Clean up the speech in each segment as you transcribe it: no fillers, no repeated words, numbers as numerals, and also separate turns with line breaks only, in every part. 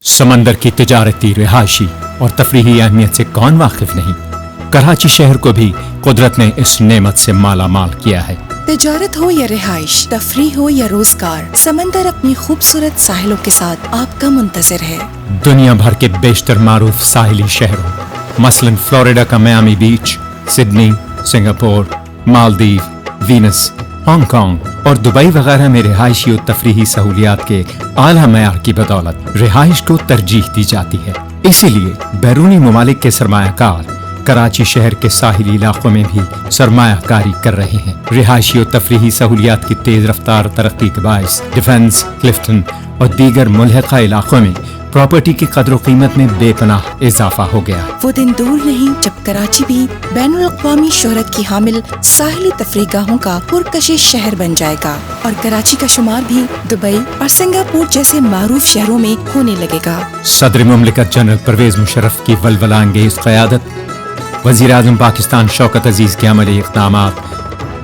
समंदर की तिजारती, रिहायशी और तफरीही अहमियत से कौन वाकिफ नहीं। कराची शहर को भी कुदरत ने इस नेमत से माला माल किया है।
तिजारत हो या रिहाइश, तफरी हो या रोजगार, समंदर अपनी खूबसूरत साहिलों के साथ आपका मुंतजिर है।
दुनिया भर के बेशतर मारूफ साहिली शहरों मसलन फ्लोरिडा का Miami beach, Sydney, Singapore, Maldives, Venice, Hong Kong और दुबई वगैरह में रिहायशी और तफरीही सहूलियात के आला मयार की बदौलत रिहाइश को तरजीह दी जाती है। इसीलिए बैरूनी ममालिक के सरमायाकार कराची शहर के साहिली इलाकों में भी सरमायाकारी कर रहे हैं। रिहायशी और तफरीही सहूलियात की तेज रफ्तार तरक्की के बायस डिफेंस, क्लिफ्टन और दीगर मुल्हिका इलाकों में प्रॉपर्टी की कदर कीमत में बेपनाह इजाफा हो गया।
वो दिन दूर नहीं जब कराची भी बैनुल अक़वामी शोहरत की हामिल साहिली तफरीगाहों का पुरकशिश शहर बन जाएगा और कराची का शुमार भी दुबई और सिंगापुर जैसे मारूफ शहरों में होने लगेगा।
सदर मुमलिकत जनरल परवेज मुशर्रफ की वलवला अंगेज क़यादत, वज़ीर आज़म पाकिस्तान शौकत अजीज के अमली इक़दामात,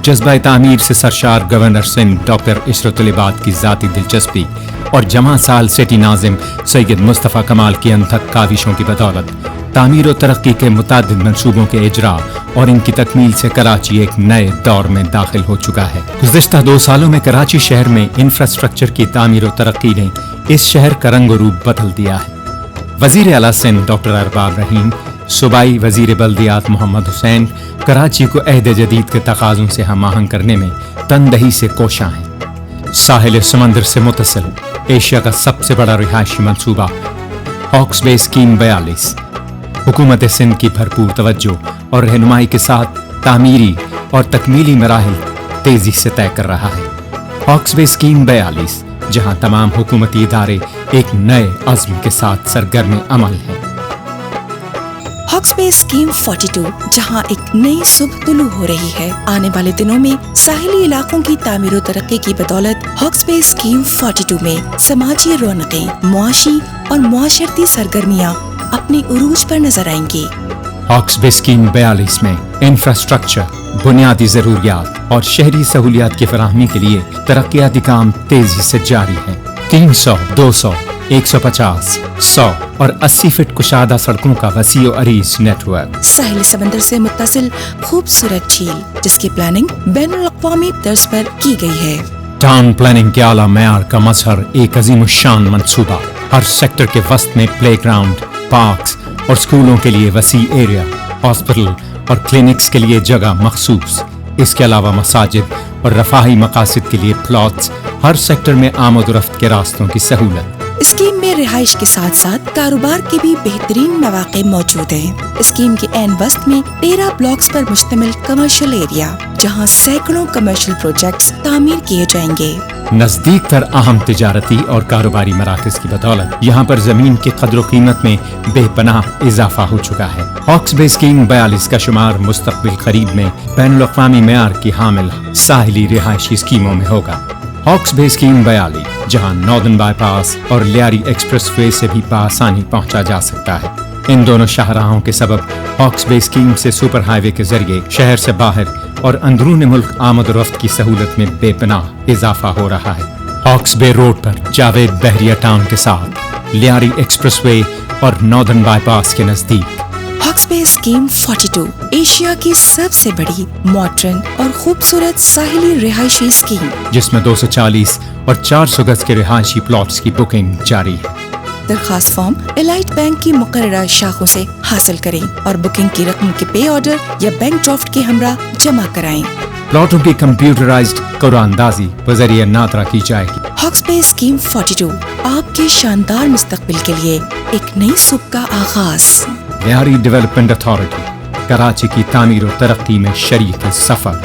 जज्बा तामीर से सरशार गवर्नर सिंध डॉक्टर इशरतुल इबाद की ज़ाती दिलचस्पी और जमा साल सिटी नाजिम सैयद मुस्तफ़ा कमाल की अनथक काविशों की बदौलत तामीर और तरक्की के मुतादिद मंसूबों के इजरा और इनकी तकमील से कराची एक नए दौर में दाखिल हो चुका है। गुज़िश्ता 2 सालों में कराची शहर में इंफ्रास्ट्रक्चर की तामीर और तरक्की ने इस शहर का रंग रूप बदल दिया है। वज़ीर आला सिंध डॉक्टर अरबाब रहीम, सूबाई वज़ीर बल्दियात मोहम्मद हुसैन कराची को अहद जदीद के तकाज़ों से हम आहंग करने में तनदही से कोशां हैं। साहिल समंदर से मुतसिल एशिया का सबसे बड़ा रिहायशी मंसूबा हॉक्स बे स्कीम 42 हुकूमत सिंध की भरपूर तवज्जो और रहनुमाई के साथ तामीरी और तकमीली मराहिल तेजी से तय कर रहा है। हॉक्स बे स्कीम 42 जहां तमाम हुकूमती इदारे एक नए अज़्म के साथ सरगर्म अमल हैं।
हॉक्स बे स्कीम 42 जहां एक नई सुबह तुलू हो रही है। आने वाले दिनों में साहिली इलाकों की तामीर और तरक्की की बदौलत हॉक्स बे स्कीम 42 में समाजी रौनकें, मुआशी और मुआशरती सरगर्मियां अपने उरूज पर नजर आएंगी।
हॉक्स बे स्कीम 42 में इंफ्रास्ट्रक्चर, बुनियादी जरूरियात और शहरी सहूलियात की फराहमी के लिए तरक्याती काम तेजी से जारी है। 300, 200, 150, 100 और 80 फीट कुशादा सड़कों का वसी और अरीज नेटवर्क।
साहिल समंदर से मुत्तसिल खूबसूरत झील जिसकी प्लानिंग बैनुल अक़वामी तर्ज पर की गई है।
टाउन प्लानिंग के आला मयार का मजहर एक अजीम शान मंसूबा। हर सेक्टर के वस्त में प्ले ग्राउंड, पार्क्स और स्कूलों के लिए वसी एरिया, हॉस्पिटल और क्लिनिक्स के लिए जगह मखसूस। इसके अलावा मसाजिद और रफाही मकासद के लिए प्लॉट्स, हर सेक्टर में आमद रफ्त के रास्तों की सहूलत।
स्कीम में रिहाइश के साथ साथ कारोबार के भी बेहतरीन मौके मौजूद हैं। स्कीम के एन वस्त में 13 ब्लॉक्स पर मुश्तमिल कमर्शियल एरिया जहां सैकड़ों कमर्शियल प्रोजेक्ट्स तामीर किए जाएंगे।
नजदीक तर अहम तिजारती और कारोबारी मराकज की बदौलत यहाँ पर जमीन की कदर कीमत में बेपनाह इजाफा हो चुका है। हॉक्स बे स्कीम 42 का शुमार मुस्तकबिल करीब में बैनुल अक़वामी मेयार की हामिल साहिली रिहायशी स्कीमों में होगा। हॉक्स बे स्कीम 42 जहाँ नॉर्दर्न बाईपास और लियारी एक्सप्रेस वे से भी बआसानी पहुँचा जा सकता है। इन दोनों शाहराहों के सबब हॉक्स बे स्कीम से सुपर हाईवे के जरिए शहर से बाहर और अंदरून मुल्क आमद रफ्त की सहूलत में बेपनाह इजाफा हो रहा है। हॉक्स बे रोड पर जावेद बहरिया टाउन के साथ लियारी एक्सप्रेस वे और नॉर्दर्न बाईपास के नजदीक
हॉक्स बे स्कीम 42 एशिया की सबसे बड़ी मॉडर्न और खूबसूरत साहिली रिहायशी स्कीम,
जिसमें 240 और 400 गज के रिहायशी प्लॉट्स की बुकिंग जारी है।
दरखास्त फॉर्म एलाइट बैंक की मुकर्ररा शाखों से हासिल करें और बुकिंग की रकम के पे ऑर्डर या बैंक ड्राफ्ट के हमरा जमा कराएं।
प्लॉटों की कंप्यूटराइज्ड कुरानदाजी बजरिया नादरा की जाएगी।
हॉक्स बे स्कीम 42 आपके शानदार मुस्तकबिल के लिए एक नई सुबह का आगाज।
लियारी डेवलपमेंट अथॉरिटी कराची की तामीर और तरक्की में शरीक सफर।